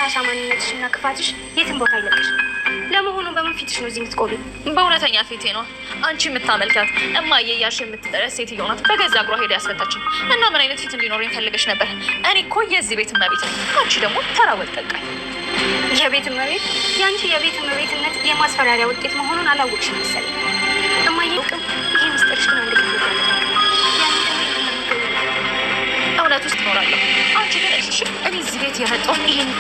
ቆሻሻ ማንነትሽና ክፋትሽ የትም ቦታ አይለቅሽ። ለመሆኑ በምን ፊትሽ ነው እዚህ የምትቆቢው? በእውነተኛ ፊቴ ነው። አንቺ የምታመልካት እማዬ እያልሽ የምትጠሪያት ሴትዮ ናት በገዛ እግሯ ሄዳ ያስፈታችን። እና ምን አይነት ፊት እንዲኖረኝ ፈልገሽ ነበር? እኔ እኮ የዚህ ቤት እመቤት ነኝ። አንቺ ደግሞ ተራ ወልቀቃይ። የቤት እመቤት? የአንቺ የቤት እመቤትነት የማስፈራሪያ ውጤት መሆኑን አላወቅሽም መሰለኝ። እማዬ ውቅም ይሄ ምስጢርሽ ግን አንድ ጊዜ እውነት ውስጥ እኖራለሁ። አንቺ ግን እሺ፣ እኔ እዚህ ቤት የመጣሁት ይሄን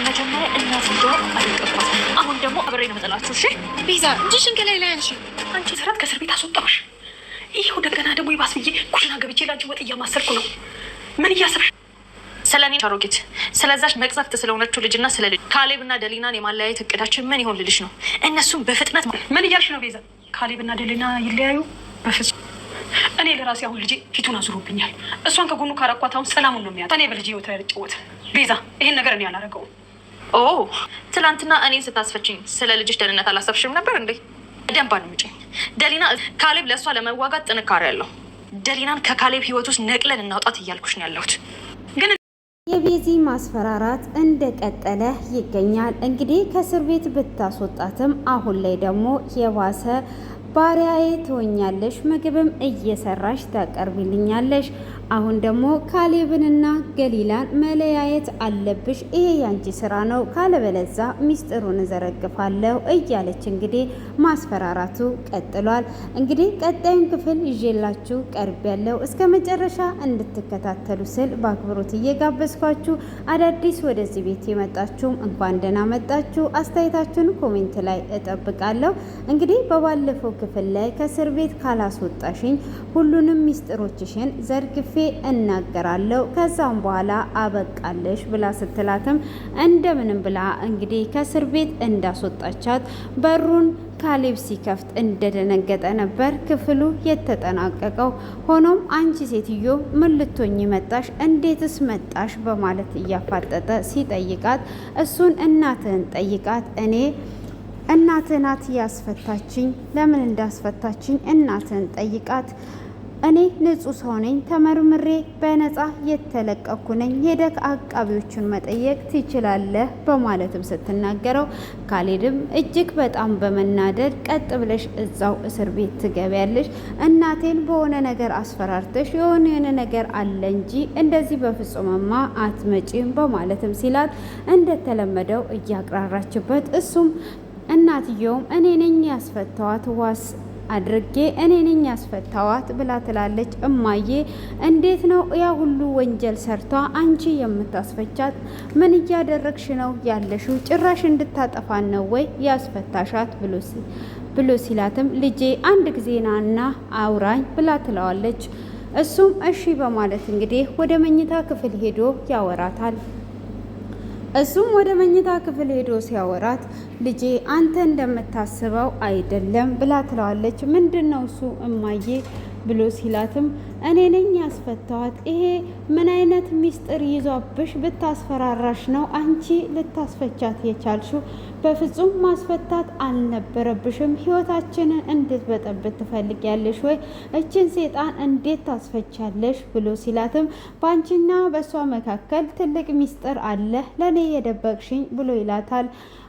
መጀመሪያ እናት እንደው አይቀርባት። አሁን ደግሞ አብሬ ነው መጠላችሁ። እሺ ቤዛ፣ እጅሽን ከላይ ላይ አንሺ። አንቺ ስራት ከእስር ቤት አስወጣሁሽ። ይሄው እንደገና ደግሞ ይባስ ብዬ ኩሽና ገብቼ ላንቺ ወጥ እያማሰርኩ ነው። ምን እያሰብሽ? ስለኔ አሮጊት፣ ስለዛች መቅሰፍት ስለሆነችው ልጅና ስለ ልጅ ካሌብና ደሊናን የማለያየት እቅዳችን ምን ይሆን ልልሽ ነው። እነሱም በፍጥነት ምን እያልሽ ነው ቤዛ? ካሌብና ደሊና ይለያዩ? በፍጹም። እኔ ለራሴ አሁን ልጄ ፊቱን አዙሮብኛል። እሷን ከጎኑ ካረኳት አሁን ሰላሙን ነው የሚያጣ። እኔ በልጄ ህይወት ላይ አልጫወትም። ቤዛ፣ ይሄን ነገር እኔ አላደረገውም። ኦ ትላንትና እኔን ስታስፈችኝ ስለ ልጅሽ ደህንነት አላሰብሽም ነበር እንዴ? ደንባ ነው ምጭኝ። ደሊና ካሌብ ለእሷ ለመዋጋት ጥንካሬ ያለው። ደሊናን ከካሌብ ህይወት ውስጥ ነቅለን እናውጣት እያልኩሽ ነው ያለሁት። ግን የቤዚ ማስፈራራት እንደቀጠለ ይገኛል። እንግዲህ ከእስር ቤት ብታስወጣትም አሁን ላይ ደግሞ የባሰ ባሪያዬ ትሆኛለሽ፣ ምግብም እየሰራሽ ታቀርቢልኛለሽ። አሁን ደግሞ ካሌብንና ገሊላን መለያየት አለብሽ፣ ይሄ ያንቺ ስራ ነው፣ ካለበለዛ ሚስጥሩን እዘረግፋለሁ እያለች እንግዲህ ማስፈራራቱ ቀጥሏል። እንግዲህ ቀጣዩን ክፍል ይዤላችሁ ቀርብ ያለው እስከ መጨረሻ እንድትከታተሉ ስል በአክብሮት እየጋበዝኳችሁ አዳዲስ ወደዚህ ቤት የመጣችሁም እንኳን ደህና መጣችሁ። አስተያየታችሁን ኮሜንት ላይ እጠብቃለሁ። እንግዲህ በባለፈው ክፍል ላይ ከእስር ቤት ካላስወጣሽኝ ሁሉንም ሚስጥሮችሽን ዘርግፌ እናገራለሁ ከዛም በኋላ አበቃለሽ ብላ ስትላትም እንደምንም ብላ እንግዲህ ከእስር ቤት እንዳስወጣቻት በሩን ካሌብ ሲከፍት እንደደነገጠ ነበር ክፍሉ የተጠናቀቀው። ሆኖም አንቺ ሴትዮ ምን ልትሆኚ መጣሽ? እንዴትስ መጣሽ? በማለት እያፋጠጠ ሲጠይቃት እሱን እናትህን ጠይቃት፣ እኔ እናትህ ናት ያስፈታችኝ፣ ለምን እንዳስፈታችኝ እናትህን ጠይቃት፣ እኔ ንጹህ ሰው ነኝ፣ ተመርምሬ በነፃ የተለቀኩ ነኝ፣ ሄደክ አቃቢዎቹን መጠየቅ ትችላለህ በማለትም ስትናገረው ካሌብም እጅግ በጣም በመናደድ ቀጥ ብለሽ እዛው እስር ቤት ትገቢያለሽ፣ እናቴን በሆነ ነገር አስፈራርተሽ የሆነ ነገር አለ እንጂ እንደዚህ በፍጹምማ አትመጪም በማለትም ሲላት እንደተለመደው እያቅራራችበት እሱም እናትየውም እኔ ነኝ ያስፈታዋት ዋስ አድርጌ እኔ ነኝ ያስፈታዋት ብላ ትላለች። እማዬ እንዴት ነው ያ ሁሉ ወንጀል ሰርቷ አንቺ የምታስፈቻት? ምን እያደረግሽ ነው ያለሽው? ጭራሽ እንድታጠፋን ነው ወይ ያስፈታሻት? ብሎ ሲላትም ልጄ አንድ ጊዜ ናና አውራኝ ብላ ትለዋለች። እሱም እሺ በማለት እንግዲህ ወደ መኝታ ክፍል ሄዶ ያወራታል። እሱም ወደ መኝታ ክፍል ሄዶ ሲያወራት ልጄ አንተ እንደምታስበው አይደለም ብላ ትለዋለች። ምንድነው እሱ እማዬ ብሎ ሲላትም እኔ ነኝ ያስፈታዋት። ይሄ ምን አይነት ሚስጥር ይዟብሽ ብታስፈራራሽ ነው አንቺ ልታስፈቻት የቻልሽው? በፍጹም ማስፈታት አልነበረብሽም። ህይወታችንን እንድትበጠብጥ ትፈልጊያለሽ ወይ? እችን ሴጣን እንዴት ታስፈቻለሽ? ብሎ ሲላትም በአንቺና በእሷ መካከል ትልቅ ሚስጥር አለ ለእኔ የደበቅሽኝ ብሎ ይላታል።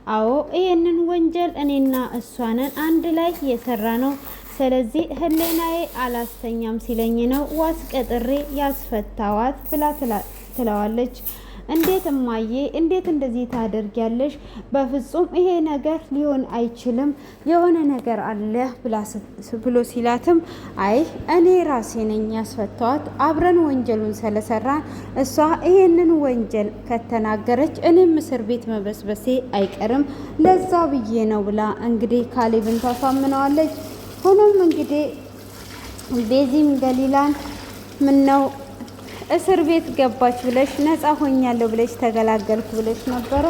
አዎ ይሄንን ወንጀል እኔና እሷንን አንድ ላይ የሰራ ነው። ስለዚህ ህሌናዬ አላስተኛም ሲለኝ ነው ዋስ ቀጥሬ ያስፈታዋት ብላ ትለዋለች። እንዴት እማዬ እንዴት እንደዚህ ታደርጊያለሽ? በፍጹም ይሄ ነገር ሊሆን አይችልም፣ የሆነ ነገር አለ ብሎ ሲላትም አይ እኔ ራሴ ነኝ ያስፈታዋት፣ አብረን ወንጀሉን ስለሰራን እሷ ይሄንን ወንጀል ከተናገረች እኔም እስር ቤት መበስበሴ አይቀርም፣ ለዛ ብዬ ነው ብላ እንግዲህ ካሌብን ታሳምነዋለች። ሆኖም እንግዲህ ቤዚም ገሊላን ምን ነው እስር ቤት ገባች ብለሽ ነፃ ሆኛለሁ ብለሽ ተገላገልኩ ብለሽ ነበረ።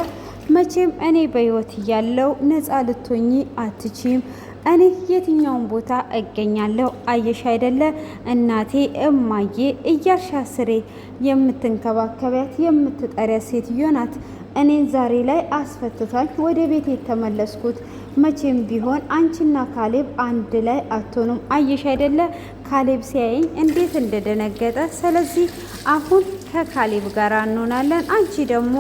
መቼም እኔ በህይወት እያለሁ ነፃ ልትሆኚ አትችም። እኔ የትኛውን ቦታ እገኛለሁ? አየሽ አይደለ እናቴ እማዬ እያልሽ አስሬ የምትንከባከቢያት የምትጠሪያት ሴትዮ ናት እኔን ዛሬ ላይ አስፈትቷል ወደ ቤት የተመለስኩት። መቼም ቢሆን አንቺና ካሌብ አንድ ላይ አትሆኑም። አየሽ አይደለ ካሌብ ሲያየኝ እንዴት እንደደነገጠ። ስለዚህ አሁን ከካሌብ ጋር እንሆናለን። አንቺ ደግሞ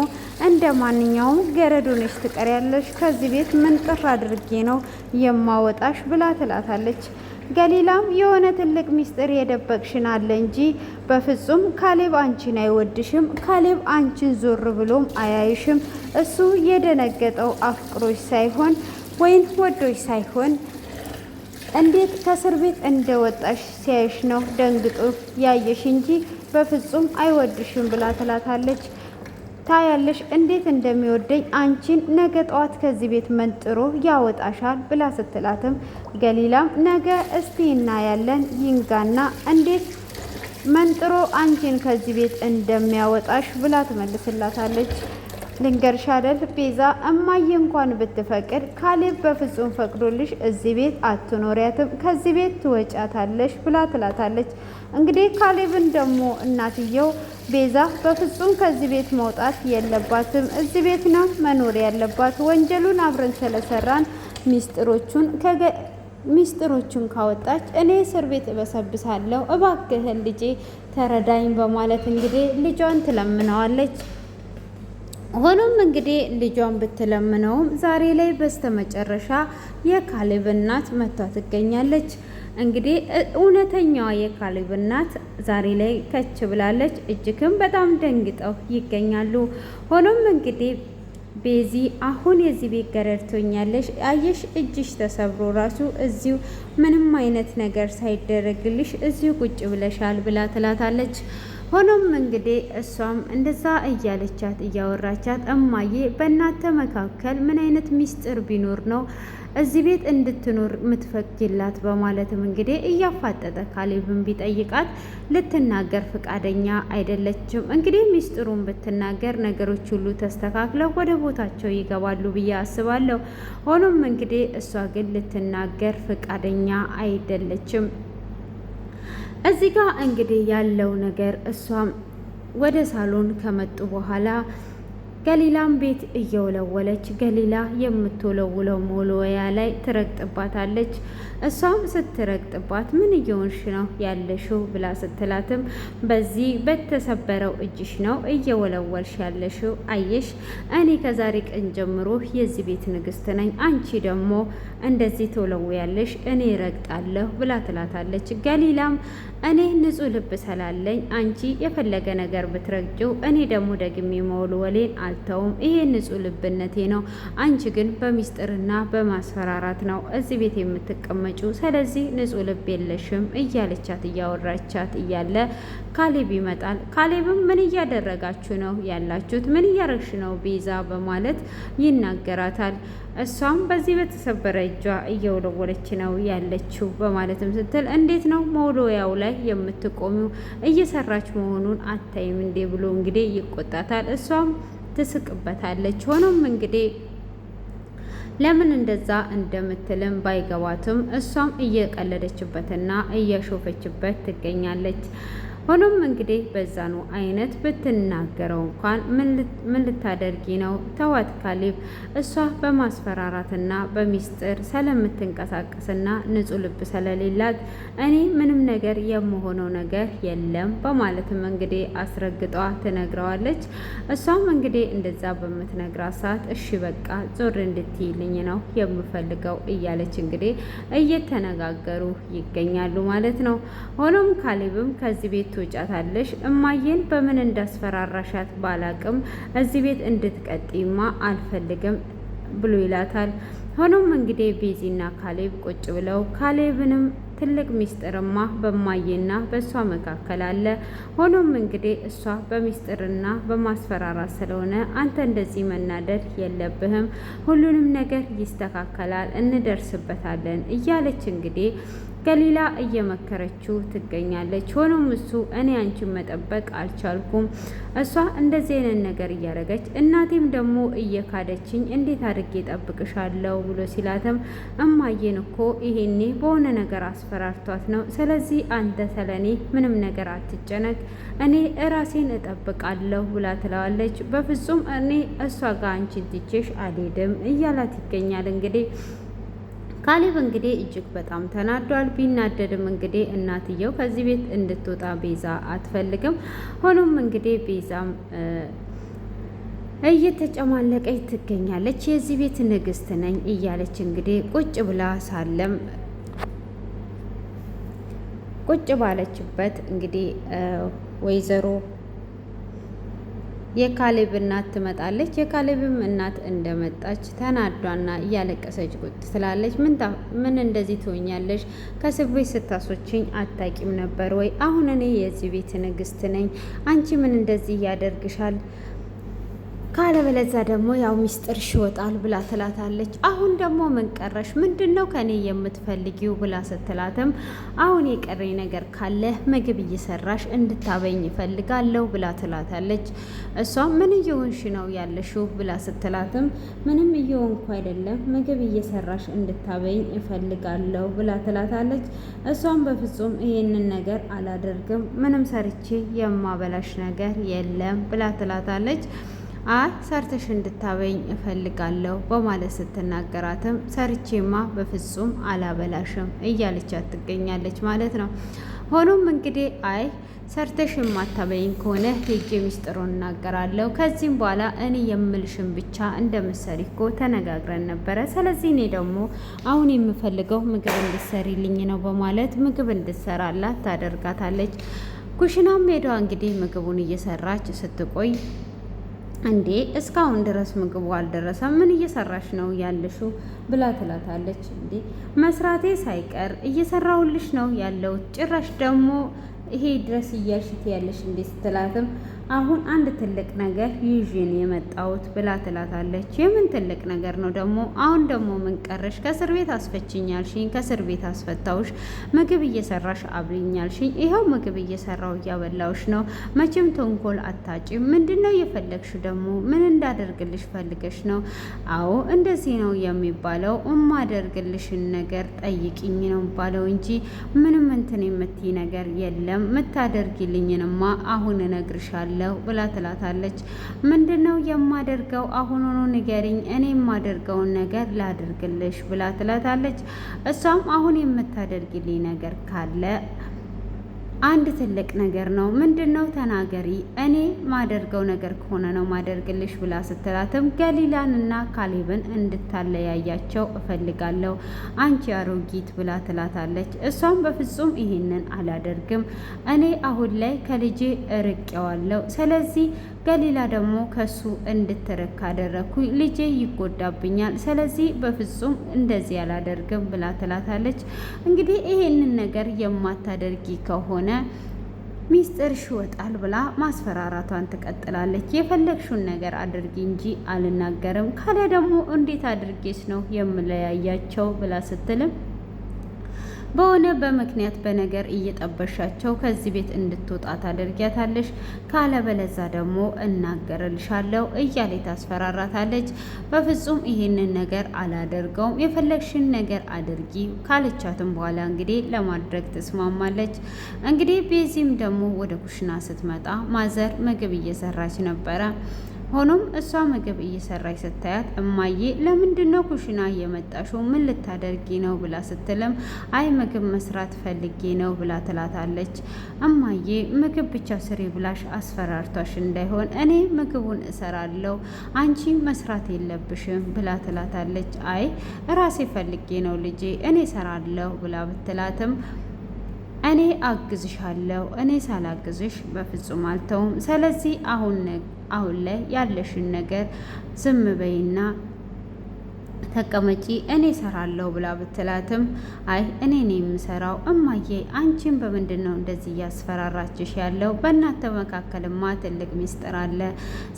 እንደ ማንኛውም ገረድ ሆነሽ ትቀሪያለሽ። ከዚህ ቤት ምን ጥር አድርጌ ነው የማወጣሽ ብላ ትላታለች። ገሊላም የሆነ ትልቅ ሚስጥር የደበቅሽን አለ እንጂ በፍጹም ካሌብ አንቺን አይወድሽም። ካሌብ አንቺን ዞር ብሎም አያይሽም። እሱ የደነገጠው አፍቅሮሽ ሳይሆን ወይን ወዶሽ ሳይሆን እንዴት ከእስር ቤት እንደወጣሽ ሲያይሽ ነው ደንግጦ ያየሽ እንጂ በፍጹም አይወድሽም ብላ ትላታለች። ታያለሽ እንዴት እንደሚወደኝ አንቺን ነገ ጠዋት ከዚህ ቤት መንጥሮ ያወጣሻል ብላ ስትላትም ገሊላም ነገ እስቲ እናያለን ይንጋና እንዴት መንጥሮ አንቺን ከዚህ ቤት እንደሚያወጣሽ ብላ ትመልስላታለች። ልንገርሽ አይደል ቤዛ፣ እማዬ እንኳን ብትፈቅድ ካሌብ በፍጹም ፈቅዶልሽ እዚህ ቤት አትኖሪያትም፣ ከዚህ ቤት ትወጫታለሽ ብላ ትላታለች። እንግዲህ ካሌብን ደግሞ እናትየው ቤዛ በፍጹም ከዚህ ቤት መውጣት የለባትም፣ እዚህ ቤት ነው መኖር ያለባት። ወንጀሉን አብረን ስለሰራን ሚስጥሮቹን ካወጣች እኔ እስር ቤት እበሰብሳለሁ፣ እባክህን ልጄ ተረዳኝ በማለት እንግዲህ ልጇን ትለምነዋለች። ሆኖም እንግዲህ ልጇን ብትለምነውም ዛሬ ላይ በስተመጨረሻ የካሌብ እናት መቷ ትገኛለች። እንግዲህ እውነተኛዋ የካሌብ እናት ዛሬ ላይ ከች ብላለች። እጅግም በጣም ደንግጠው ይገኛሉ። ሆኖም እንግዲህ ቤዚ አሁን የዚህ ቤት ገረድ ትሆኛለሽ፣ አየሽ እጅሽ ተሰብሮ ራሱ እዚሁ ምንም አይነት ነገር ሳይደረግልሽ እዚሁ ቁጭ ብለሻል ብላ ትላታለች። ሆኖም እንግዲህ እሷም እንደዛ እያለቻት እያወራቻት እማዬ በእናንተ መካከል ምን አይነት ሚስጥር ቢኖር ነው እዚህ ቤት እንድትኖር ምትፈቅጂላት በማለትም እንግዲህ እያፋጠጠ ካሌብን ቢጠይቃት ልትናገር ፍቃደኛ አይደለችም። እንግዲህ ሚስጥሩን ብትናገር ነገሮች ሁሉ ተስተካክለው ወደ ቦታቸው ይገባሉ ብዬ አስባለሁ። ሆኖም እንግዲህ እሷ ግን ልትናገር ፍቃደኛ አይደለችም። እዚህ ጋር እንግዲህ ያለው ነገር እሷም ወደ ሳሎን ከመጡ በኋላ ገሊላም ቤት እየወለወለች ገሊላ የምትወለውለው መወልወያ ላይ ትረግጥባታለች። እሷም ስትረግጥባት ምን እየሆንሽ ነው ያለሽው ብላ ስትላትም በዚህ በተሰበረው እጅሽ ነው እየወለወልሽ ያለሽው። አየሽ እኔ ከዛሬ ቀን ጀምሮ የዚህ ቤት ንግስት ነኝ፣ አንቺ ደግሞ እንደዚህ ትወለውያለሽ፣ እኔ ረግጣለሁ ብላ ትላታለች። ገሊላም እኔ ንጹሕ ልብ ስላለኝ አንቺ የፈለገ ነገር ብትረግጭው እኔ ደግሞ ደግሜ መወልወሌን አልተውም። ይሄ ንጹሕ ልብነቴ ነው። አንቺ ግን በሚስጥርና በማስፈራራት ነው እዚህ ቤት የምትቀመጪው። ስለዚህ ንጹሕ ልብ የለሽም እያለቻት እያወራቻት እያለ ካሌብ ይመጣል። ካሌብም ምን እያደረጋችሁ ነው ያላችሁት? ምን እያረግሽ ነው ቤዛ በማለት ይናገራታል። እሷም በዚህ በተሰበረ እጇ እየወለወለች ነው ያለችው በማለትም ስትል እንዴት ነው መወልወያው ላይ የምትቆሚው? እየሰራች መሆኑን አታይም እንዴ ብሎ እንግዲህ ይቆጣታል። እሷም ትስቅበታለች። ሆኖም እንግዲህ ለምን እንደዛ እንደምትልም ባይገባትም እሷም እየቀለደችበትና እያሾፈችበት ትገኛለች። ሆኖም እንግዲህ በዛኑ አይነት ብትናገረው እንኳን ምን ልታደርጊ ነው? ተዋት ካሌብ። እሷ በማስፈራራትና በሚስጥር ስለምትንቀሳቀስና ንጹሕ ልብ ስለሌላት እኔ ምንም ነገር የምሆነው ነገር የለም በማለትም እንግዲህ አስረግጧ ትነግረዋለች። እሷም እንግዲህ እንደዛ በምትነግራት ሰዓት እሺ በቃ ዞር እንድትይልኝ ነው የምፈልገው እያለች እንግዲህ እየተነጋገሩ ይገኛሉ ማለት ነው። ሆኖም ካሌብም ከዚህ ቤት ትወጫታለሽ፣ እማዬን በምን እንዳስፈራራሻት ባላቅም እዚህ ቤት እንድትቀጥይማ አልፈልግም ብሎ ይላታል። ሆኖም እንግዲህ ቤዚና ካሌብ ቁጭ ብለው ካሌብንም ትልቅ ሚስጥርማ በማዬና በእሷ መካከል አለ። ሆኖም እንግዲህ እሷ በሚስጥርና በማስፈራራት ስለሆነ አንተ እንደዚህ መናደድ የለብህም፣ ሁሉንም ነገር ይስተካከላል፣ እንደርስበታለን እያለች እንግዲህ ገሊላ እየመከረችው ትገኛለች። ሆኖም እሱ እኔ አንቺን መጠበቅ አልቻልኩም፣ እሷ እንደዚህ አይነት ነገር እያደረገች እናቴም ደግሞ እየካደችኝ እንዴት አድርጌ ጠብቅሻለሁ ብሎ ሲላትም እማዬን እኮ ይሄኔ በሆነ ነገር አስፈራርቷት ነው። ስለዚህ አንተ ስለኔ ምንም ነገር አትጨነቅ፣ እኔ እራሴን እጠብቃለሁ ብላ ትለዋለች። በፍጹም እኔ እሷ ጋር አንቺን ትቼሽ አልሄድም እያላት ይገኛል። እንግዲህ ካሌብ እንግዲህ እጅግ በጣም ተናዷል። ቢናደድም እንግዲህ እናትየው ከዚህ ቤት እንድትወጣ ቤዛ አትፈልግም። ሆኖም እንግዲህ ቤዛም እየተጨማለቀች ትገኛለች። የዚህ ቤት ንግስት ነኝ እያለች እንግዲህ ቁጭ ብላ ሳለም ቁጭ ባለችበት እንግዲህ ወይዘሮ የካሌብ እናት ትመጣለች። የካሌብም እናት እንደመጣች ተናዷና እያለቀሰች ቁጭ ትላለች። ምን እንደዚህ ትሆኛለሽ? ከእስር ቤት ስታስወጪኝ አታቂም ነበር ወይ? አሁን እኔ የዚህ ቤት ንግስት ነኝ። አንቺ ምን እንደዚህ ያደርግሻል? ካለበለዛ ደግሞ ያው ሚስጥርሽ ይወጣል ብላ ትላታለች። አሁን ደግሞ ምን ቀረሽ? ምንድን ነው ከኔ የምትፈልጊው? ብላ ስትላትም አሁን የቀረኝ ነገር ካለ ምግብ እየሰራሽ እንድታበኝ እፈልጋለሁ ብላ ትላታለች። እሷም ምን እየሆንሽ ነው ያለሽው? ብላ ስትላትም ምንም እየሆንኩ አይደለም፣ ምግብ እየሰራሽ እንድታበኝ እፈልጋለሁ ብላ ትላታለች። እሷም በፍጹም ይሄንን ነገር አላደርግም፣ ምንም ሰርቼ የማበላሽ ነገር የለም ብላ ትላታለች። አይ ሰርተሽ እንድታበኝ እፈልጋለሁ በማለት ስትናገራትም ሰርቼማ በፍጹም አላበላሽም እያለቻት ትገኛለች ማለት ነው። ሆኖም እንግዲህ አይ ሰርተሽ የማታበይኝ ከሆነ ሄጄ ሚስጥሩን እናገራለሁ። ከዚህም በኋላ እኔ የምልሽን ብቻ እንደምትሰሪ እኮ ተነጋግረን ነበረ። ስለዚህ እኔ ደግሞ አሁን የምፈልገው ምግብ እንድትሰሪልኝ ነው በማለት ምግብ እንድትሰራላት ታደርጋታለች። ኩሽናም ሄዷ እንግዲህ ምግቡን እየሰራች ስትቆይ እንዴ እስካሁን ድረስ ምግቡ አልደረሰም፣ ምን እየሰራሽ ነው ያለሽው? ብላ ትላታለች። እንዴ መስራቴ ሳይቀር እየሰራውልሽ ነው ያለው፣ ጭራሽ ደግሞ ይሄ ድረስ እያልሽት ያለሽ እንዴ ስትላትም አሁን አንድ ትልቅ ነገር ይዤን የመጣሁት ብላ ትላታለች። የምን ትልቅ ነገር ነው ደግሞ? አሁን ደግሞ ምን ቀረሽ? ከእስር ቤት አስፈችኛልሽኝ፣ ከእስር ቤት አስፈታውሽ፣ ምግብ እየሰራሽ አብልኛልሽኝ፣ ይኸው ምግብ እየሰራው እያበላውሽ ነው። መቼም ተንኮል አታጭም። ምንድን ነው የፈለግሽ ደግሞ? ምን እንዳደርግልሽ ፈልገሽ ነው? አዎ እንደዚህ ነው የሚባለው። እማደርግልሽን ነገር ጠይቂኝ ነው የሚባለው እንጂ ምንም እንትን የምትይ ነገር የለም። ምታደርጊልኝንማ አሁን እነግርሻለሁ ብላ ትላታለች። ምንድነው የማደርገው? አሁኑኑ ንገሪኝ፣ እኔ የማደርገውን ነገር ላድርግልሽ ብላ ትላታለች። እሷም አሁን የምታደርግልኝ ነገር ካለ አንድ ትልቅ ነገር ነው። ምንድነው? ተናገሪ። እኔ ማደርገው ነገር ከሆነ ነው ማደርግልሽ ብላ ስትላትም ገሊላንና ካሌብን እንድታለያያቸው እፈልጋለሁ አንቺ አሮጊት ብላ ትላታለች። እሷም በፍጹም ይሄንን አላደርግም፣ እኔ አሁን ላይ ከልጄ እርቄዋለሁ። ስለዚህ ገሊላ ደግሞ ከሱ እንድትርቅ ካደረኩኝ ልጄ ይጎዳብኛል። ስለዚህ በፍጹም እንደዚህ አላደርግም ብላ ትላታለች። እንግዲህ ይሄንን ነገር የማታደርጊ ከሆነ ሚስጥርሽ ይወጣል ብላ ማስፈራራቷን ትቀጥላለች። የፈለግሽውን ነገር አድርጊ እንጂ አልናገርም፣ ካለ ደግሞ እንዴት አድርጌስ ነው የምለያያቸው ብላ ስትልም በሆነ በምክንያት በነገር እየጠበሻቸው ከዚህ ቤት እንድትወጣ ታደርጊያታለሽ፣ ካለበለዛ ደግሞ እናገርልሻለሁ እያለ ታስፈራራታለች። በፍጹም ይሄንን ነገር አላደርገውም፣ የፈለግሽን ነገር አድርጊ ካለቻትም በኋላ እንግዲህ ለማድረግ ትስማማለች። እንግዲህ ቤዚም ደግሞ ወደ ኩሽና ስትመጣ ማዘር ምግብ እየሰራች ነበረ። ሆኖም እሷ ምግብ እየሰራች ስታያት እማዬ ለምንድን ነው ኩሽና እየመጣሽው? ምን ልታደርጊ ነው ብላ ስትልም አይ ምግብ መስራት ፈልጌ ነው ብላ ትላታለች። እማዬ ምግብ ብቻ ስሪ ብላሽ አስፈራርቷሽ እንዳይሆን እኔ ምግቡን እሰራለሁ፣ አንቺ መስራት የለብሽም ብላ ትላታለች። አይ ራሴ ፈልጌ ነው ልጄ፣ እኔ እሰራለሁ ብላ ብትላትም እኔ አግዝሻለሁ፣ እኔ ሳላግዝሽ በፍጹም አልተውም። ስለዚህ አሁን ላይ ያለሽን ነገር ዝም በይና ተቀመጪ፣ እኔ ሰራለሁ ብላ ብትላትም አይ እኔ ነው የምሰራው እማዬ፣ አንቺን በምንድን ነው እንደዚህ እያስፈራራችሽ ያለው? በእናንተ መካከልማ ትልቅ ሚስጥር አለ።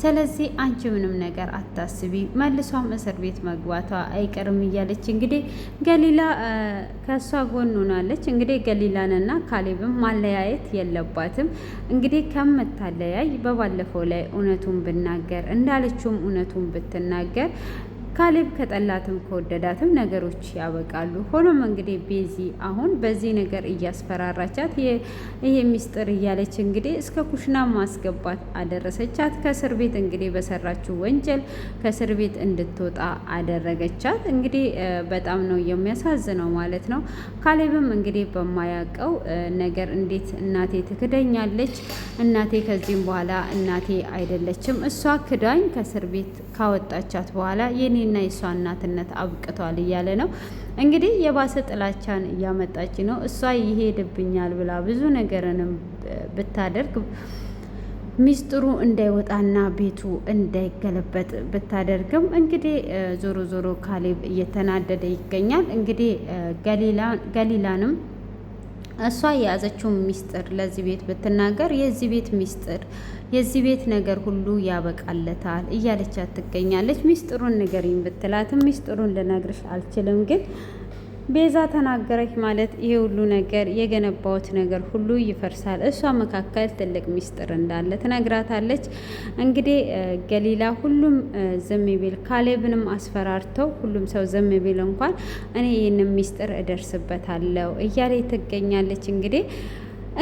ስለዚህ አንቺ ምንም ነገር አታስቢ፣ መልሷም እስር ቤት መግባቷ አይቀርም እያለች እንግዲህ ገሊላ ከእሷ ጎን ሆናለች። እንግዲህ ገሊላንና ካሌብም ማለያየት የለባትም። እንግዲህ ከምታለያይ በባለፈው ላይ እውነቱን ብናገር እንዳለችውም እውነቱን ብትናገር ካሌብ ከጠላትም ከወደዳትም ነገሮች ያበቃሉ። ሆኖም እንግዲህ ቤዚ አሁን በዚህ ነገር እያስፈራራቻት ይሄ ሚስጥር እያለች እንግዲህ እስከ ኩሽና ማስገባት አደረሰቻት። ከእስር ቤት እንግዲህ በሰራችው ወንጀል ከእስር ቤት እንድትወጣ አደረገቻት። እንግዲህ በጣም ነው የሚያሳዝነው ማለት ነው። ካሌብም እንግዲህ በማያውቀው ነገር እንዴት እናቴ ትክደኛለች? እናቴ ከዚህም በኋላ እናቴ አይደለችም። እሷ ክዳኝ ከእስር ቤት ካወጣቻት በኋላ የኔና የእሷ እናትነት አብቅቷል እያለ ነው እንግዲህ የባሰ ጥላቻን እያመጣች ነው። እሷ ይሄድብኛል ብላ ብዙ ነገርንም ብታደርግ ሚስጥሩ እንዳይወጣና ቤቱ እንዳይገለበጥ ብታደርግም እንግዲህ ዞሮ ዞሮ ካሌብ እየተናደደ ይገኛል። እንግዲህ ገሊላንም እሷ የያዘችውን ሚስጥር ለዚህ ቤት ብትናገር የዚህ ቤት ሚስጥር የዚህ ቤት ነገር ሁሉ ያበቃለታል እያለቻት ትገኛለች። ሚስጥሩን ንገሪኝ ብትላትም ሚስጥሩን ልነግርሽ አልችልም፣ ግን ቤዛ ተናገረች ማለት ይሄ ሁሉ ነገር የገነባውት ነገር ሁሉ ይፈርሳል። እሷ መካከል ትልቅ ሚስጥር እንዳለ ትነግራታለች። እንግዲህ ገሊላ ሁሉም ዝም ቢል ካሌብንም አስፈራርተው ሁሉም ሰው ዝም ቢል እንኳን እኔ ይህንን ሚስጥር እደርስበታለሁ እያለ ትገኛለች።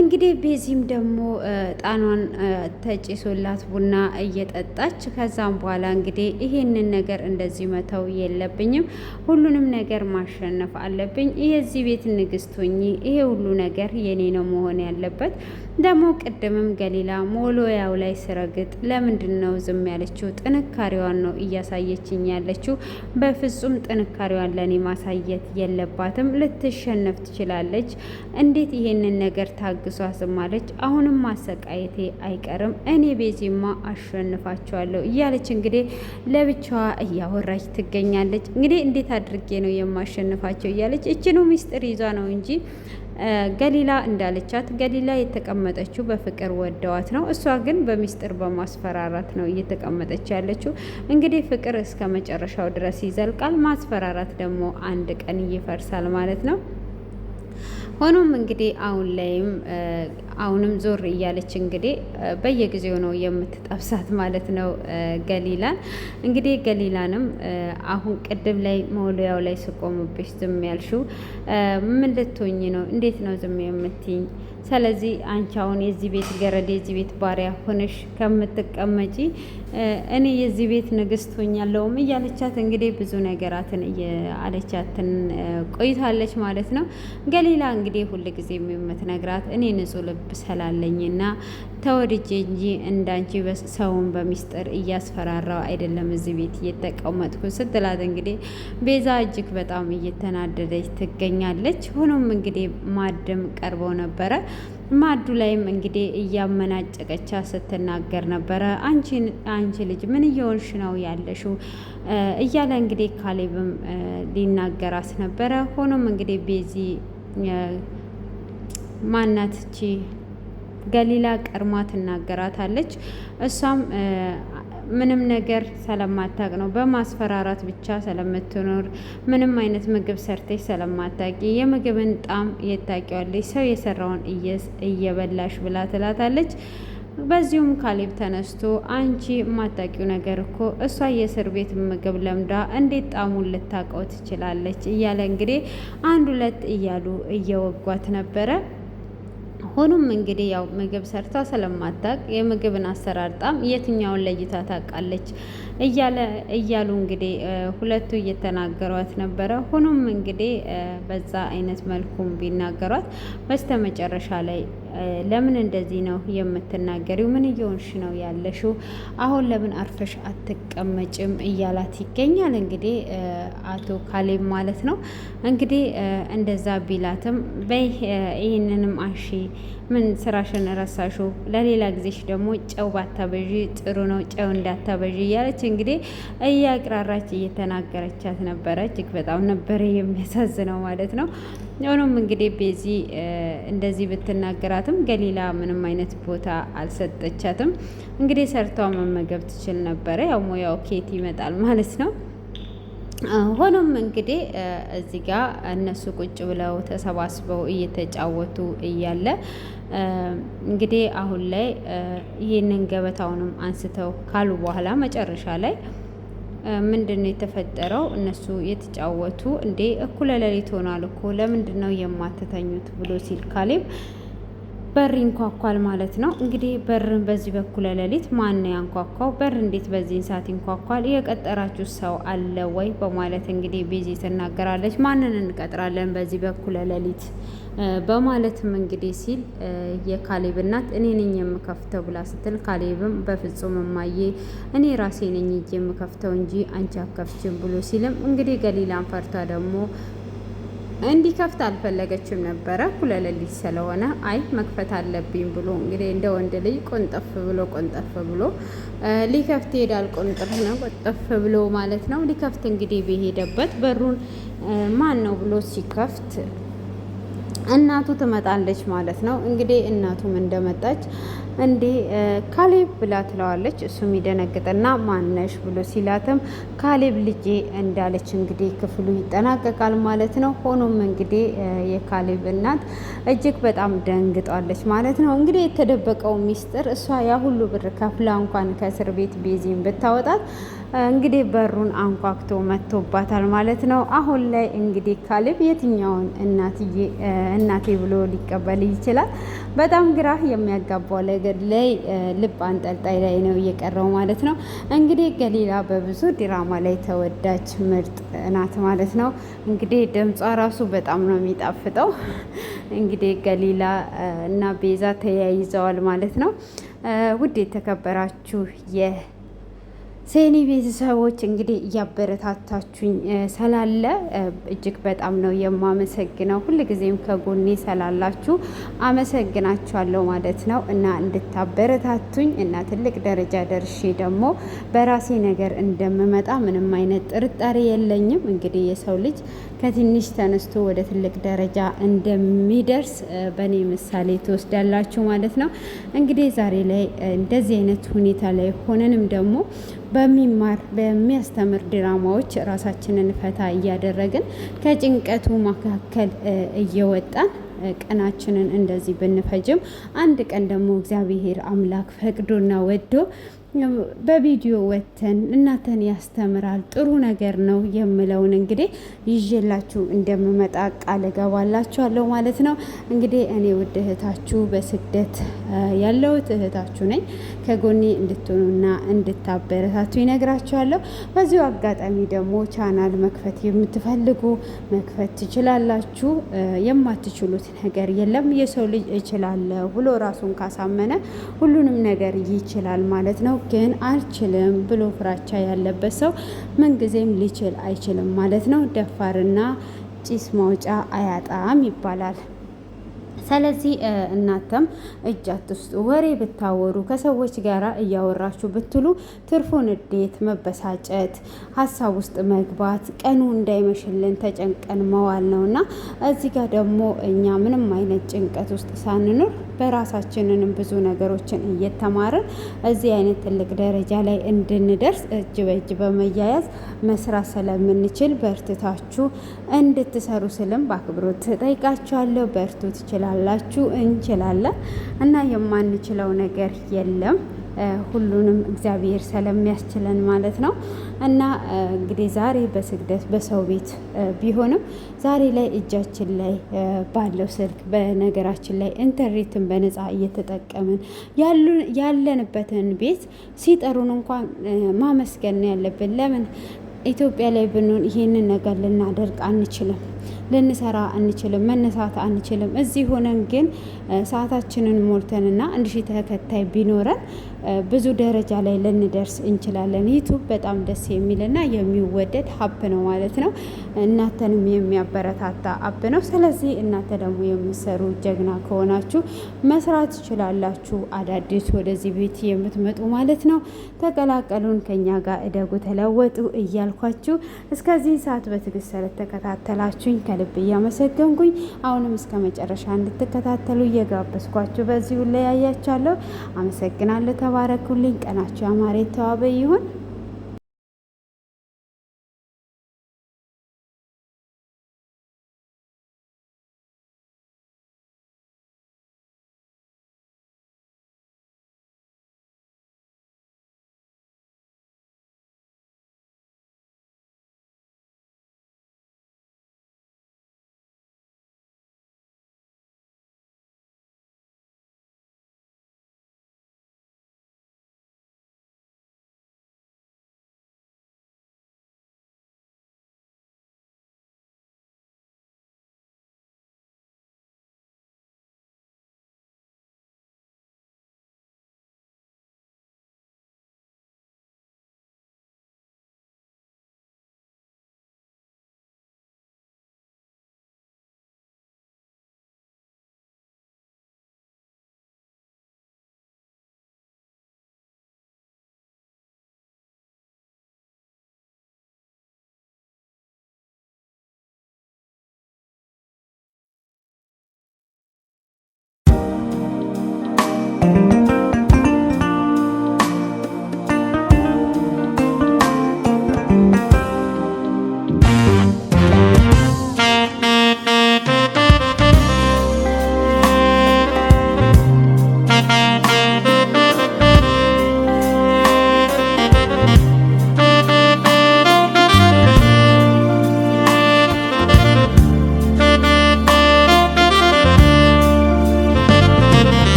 እንግዲህ ቤዚም ደግሞ ጣኗን ተጭሶላት ቡና እየጠጣች ከዛም በኋላ እንግዲህ ይሄንን ነገር እንደዚህ መተው የለብኝም፣ ሁሉንም ነገር ማሸነፍ አለብኝ። ይሄ እዚህ ቤት ንግስት ሆኜ ይሄ ሁሉ ነገር የኔ ነው መሆን ያለበት። ደግሞ ቅድምም ገሊላ ሞሎያው ላይ ስረግጥ ለምንድን ነው ዝም ያለችው? ጥንካሬዋን ነው እያሳየችኝ ያለችው። በፍጹም ጥንካሬዋን ለኔ ማሳየት የለባትም። ልትሸነፍ ትችላለች። እንዴት ይሄንን ነገር ታግሷ ዝም አለች? አሁንም ማሰቃየቴ አይቀርም። እኔ ቤዚማ አሸንፋቸዋለሁ እያለች እንግዲህ ለብቻዋ እያወራች ትገኛለች። እንግዲህ እንዴት አድርጌ ነው የማሸንፋቸው እያለች እችኑ ሚስጥር ይዟ ነው እንጂ ገሊላ እንዳለቻት ገሊላ የተቀመጠችው በፍቅር ወደዋት ነው። እሷ ግን በሚስጥር በማስፈራራት ነው እየተቀመጠች ያለችው። እንግዲህ ፍቅር እስከ መጨረሻው ድረስ ይዘልቃል፣ ማስፈራራት ደግሞ አንድ ቀን ይፈርሳል ማለት ነው። ሆኖም እንግዲህ አሁን ላይም አሁንም ዞር እያለች እንግዲህ በየጊዜው ነው የምትጠብሳት ማለት ነው ገሊላን። እንግዲህ ገሊላንም አሁን ቅድም ላይ መውለያው ላይ ስቆምብሽ ዝም ያልሽው ምን ልትሆኝ ነው? እንዴት ነው ዝም የምትይኝ? ስለዚህ አንቺ አሁን የዚህ ቤት ገረድ የዚህ ቤት ባሪያ ሆነሽ ከምትቀመጪ እኔ የዚህ ቤት ንግስት ሆኛለሁም እያለቻት እንግዲህ ብዙ ነገራትን አለቻትን ቆይታለች ማለት ነው። ገሊላ እንግዲህ ሁልጊዜ የምትነግራት እኔ ንጹሕ ልብ ስላለኝና ተወድጄ እንጂ እንዳንቺ ሰውን በሚስጥር እያስፈራራው አይደለም እዚህ ቤት እየተቀመጥኩ ስትላት እንግዲህ ቤዛ እጅግ በጣም እየተናደደች ትገኛለች። ሆኖም እንግዲህ ማድም ቀርበው ነበረ። ማዱ ላይም እንግዲህ እያመናጨቀቻ ስትናገር ነበረ። አንቺ ልጅ ምን እየሆንሽ ነው ያለሽው እያለ እንግዲህ ካሌብም ሊናገራት ነበረ። ሆኖም እንግዲህ ቤዚ ማናትቺ ገሊላ ቀርማ ትናገራታለች። እሷም ምንም ነገር ስለማታቅ ነው በማስፈራራት ብቻ ስለምትኖር ምንም አይነት ምግብ ሰርተሽ ስለማታቂ የምግብን ጣም የታቂዋለች ሰው የሰራውን እየበላሽ ብላ ትላታለች። በዚሁም ካሌብ ተነስቶ አንቺ የማታቂው ነገር እኮ እሷ የእስር ቤት ምግብ ለምዳ እንዴት ጣሙን ልታቀው ትችላለች እያለ እንግዲህ አንድ ሁለት እያሉ እየወጓት ነበረ። ሆኖም እንግዲህ ያው ምግብ ሰርታ ስለማታቅ የምግብን አሰራር ጣም የትኛውን ለይታ ታውቃለች እያሉ እንግዲህ ሁለቱ እየተናገሯት ነበረ። ሆኖም እንግዲህ በዛ አይነት መልኩም ቢናገሯት በስተመጨረሻ ላይ ለምን እንደዚህ ነው የምትናገሪው? ምን እየሆንሽ ነው ያለሽው? አሁን ለምን አርፈሽ አትቀመጭም? እያላት ይገኛል እንግዲህ አቶ ካሌብ ማለት ነው። እንግዲህ እንደዛ ቢላትም በይ ይህንንም አንሺ፣ ምን ስራሽን ረሳሹ? ለሌላ ጊዜሽ ደግሞ ጨው ባታበዢ ጥሩ ነው፣ ጨው እንዳታበዢ እያለች እንግዲህ እያቅራራች እየተናገረቻት ነበረ። እጅግ በጣም ነበረ የሚያሳዝነው ማለት ነው። ሆኖም እንግዲህ ቤዚ እንደዚህ ብትናገራትም ገሊላ ምንም አይነት ቦታ አልሰጠቻትም። እንግዲህ ሰርቷ መመገብ ትችል ነበረ። ያው ሙያው ኬት ይመጣል ማለት ነው። ሆኖም እንግዲህ እዚህ ጋር እነሱ ቁጭ ብለው ተሰባስበው እየተጫወቱ እያለ እንግዲህ አሁን ላይ ይህንን ገበታውንም አንስተው ካሉ በኋላ መጨረሻ ላይ ምንድን ነው የተፈጠረው? እነሱ የተጫወቱ እንዴ እኩለ ሌሊት ሆኗል እኮ ለምንድን ነው የማትተኙት ብሎ ሲል ካሌብ በር ይንኳኳል ማለት ነው። እንግዲህ በርን በዚህ በኩለ ሌሊት ማን ያንኳኳው? በር እንዴት በዚህን ሰዓት ይንኳኳል? የቀጠራችሁ ሰው አለ ወይ? በማለት እንግዲህ ቤዚ ትናገራለች። ማንን እንቀጥራለን በዚህ በኩለ ሌሊት በማለትም እንግዲህ ሲል የካሌብ እናት እኔ ነኝ የምከፍተው ብላ ስትል ካሌብም በፍጹም እማዬ እኔ ራሴ ነኝ የምከፍተው እንጂ አንቺ አከፍችም ብሎ ሲልም እንግዲህ ገሊላን ፈርታ ደግሞ እንዲከፍት አልፈለገችም ነበረ። እኩለ ሌሊት ስለሆነ አይ መክፈት አለብኝ ብሎ እንግዲህ እንደ ወንድ ልጅ ቆንጠፍ ብሎ ሊከፍት ይሄዳል። ቆንጠፍ ብሎ ማለት ነው። ሊከፍት እንግዲህ በሄደበት በሩን ማን ነው ብሎ ሲከፍት እናቱ ትመጣለች ማለት ነው። እንግዲህ እናቱም እንደመጣች እንዴ ካሌብ ብላ ትለዋለች። እሱም ይደነግጥና ማነሽ ብሎ ሲላትም ካሌብ ልጄ እንዳለች እንግዲህ ክፍሉ ይጠናቀቃል ማለት ነው። ሆኖም እንግዲህ የካሌብ እናት እጅግ በጣም ደንግጧለች ማለት ነው። እንግዲህ የተደበቀው ሚስጥር እሷ ያ ሁሉ ብር ከፍላ እንኳን ከእስር ቤት ቤዚን ብታወጣት እንግዲህ በሩን አንኳክቶ መጥቶባታል ማለት ነው። አሁን ላይ እንግዲህ ካሌብ የትኛውን እናቴ ብሎ ሊቀበል ይችላል? በጣም ግራ የሚያጋባው ነገር ላይ ልብ አንጠልጣይ ላይ ነው እየቀረው ማለት ነው። እንግዲህ ገሊላ በብዙ ድራማ ላይ ተወዳጅ ምርጥ ናት ማለት ነው። እንግዲህ ድምጿ ራሱ በጣም ነው የሚጣፍጠው። እንግዲህ ገሊላ እና ቤዛ ተያይዘዋል ማለት ነው። ውድ የተከበራችሁ ሴኒ ቤተሰቦች እንግዲህ እያበረታታችሁኝ ስላለ እጅግ በጣም ነው የማመሰግነው። ሁልጊዜም ከጎኔ ስላላችሁ አመሰግናችኋለሁ ማለት ነው እና እንድታበረታቱኝ እና ትልቅ ደረጃ ደርሼ ደግሞ በራሴ ነገር እንደምመጣ ምንም አይነት ጥርጣሬ የለኝም። እንግዲህ የሰው ልጅ ከትንሽ ተነስቶ ወደ ትልቅ ደረጃ እንደሚደርስ በእኔ ምሳሌ ትወስዳላችሁ ማለት ነው። እንግዲህ ዛሬ ላይ እንደዚህ አይነት ሁኔታ ላይ ሆነንም ደግሞ በሚያስተምር ድራማዎች ራሳችንን ፈታ እያደረግን ከጭንቀቱ መካከል እየወጣን ቀናችንን እንደዚህ ብንፈጅም አንድ ቀን ደግሞ እግዚአብሔር አምላክ ፈቅዶና ወዶ በቪዲዮ ወተን እናንተን ያስተምራል ጥሩ ነገር ነው የምለውን እንግዲህ ይዤላችሁ እንደምመጣ ቃል እገባላችኋለሁ ማለት ነው። እንግዲህ እኔ ውድ እህታችሁ በስደት ያለሁት እህታችሁ ነኝ። ከጎኔ እንድትሆኑና እንድታበረታቱ ይነግራችኋለሁ። በዚሁ አጋጣሚ ደግሞ ቻናል መክፈት የምትፈልጉ መክፈት ትችላላችሁ። የማትችሉት ነገር የለም። የሰው ልጅ እችላለሁ ብሎ ራሱን ካሳመነ ሁሉንም ነገር ይችላል ማለት ነው። ግን አልችልም ብሎ ፍራቻ ያለበት ሰው ምንጊዜም ሊችል አይችልም ማለት ነው። ደፋርና ጭስ ማውጫ አያጣም ይባላል። ስለዚህ እናንተም እጅ አትስጡ። ወሬ ብታወሩ ከሰዎች ጋር እያወራችሁ ብትሉ ትርፉ ንዴት፣ መበሳጨት፣ ሀሳብ ውስጥ መግባት ቀኑ እንዳይመሽልን ተጨንቀን መዋል ነው እና እዚህ ጋር ደግሞ እኛ ምንም አይነት ጭንቀት ውስጥ ሳንኖር በራሳችንንም ብዙ ነገሮችን እየተማርን እዚህ አይነት ትልቅ ደረጃ ላይ እንድንደርስ እጅ በእጅ በመያያዝ መስራት ስለምንችል በርትታችሁ እንድትሰሩ ስልም በአክብሮት ጠይቃችኋለሁ። በርቱ፣ ትችላላችሁ፣ እንችላለን እና የማንችለው ነገር የለም። ሁሉንም እግዚአብሔር ስለሚያስችለን ማለት ነው። እና እንግዲህ ዛሬ በስግደት በሰው ቤት ቢሆንም ዛሬ ላይ እጃችን ላይ ባለው ስልክ በነገራችን ላይ ኢንተርኔትን በነፃ እየተጠቀምን ያለንበትን ቤት ሲጠሩን እንኳን ማመስገን ያለብን። ለምን ኢትዮጵያ ላይ ብንሆን ይሄንን ነገር ልናደርግ አንችልም፣ ልንሰራ አንችልም፣ መነሳት አንችልም። እዚህ ሆነን ግን ሰዓታችንን ሞልተንና 1000 ተከታይ ቢኖረን ብዙ ደረጃ ላይ ልንደርስ እንችላለን። ዩቱብ በጣም ደስ የሚልና የሚወደድ ሀብ ነው ማለት ነው። እናንተንም የሚያበረታታ ሀብ ነው። ስለዚህ እናንተ ደግሞ የምትሰሩ ጀግና ከሆናችሁ መስራት ትችላላችሁ። አዳዲስ ወደዚህ ቤት የምትመጡ ማለት ነው ተቀላቀሉን፣ ከኛ ጋር እደጉ፣ ተለወጡ እያልኳችሁ እስከዚህ ሰዓት በትዕግስት ስለተከታተላችሁኝ ከልብ እያመሰገንኩኝ አሁንም እስከ መጨረሻ እንድትከታተሉ እየጋበዝኳችሁ በዚሁ ላይ ያያቻለሁ። አመሰግናለሁ። ተባረኩልኝ። ቀናችሁ ያማረ የተዋበ ይሁን።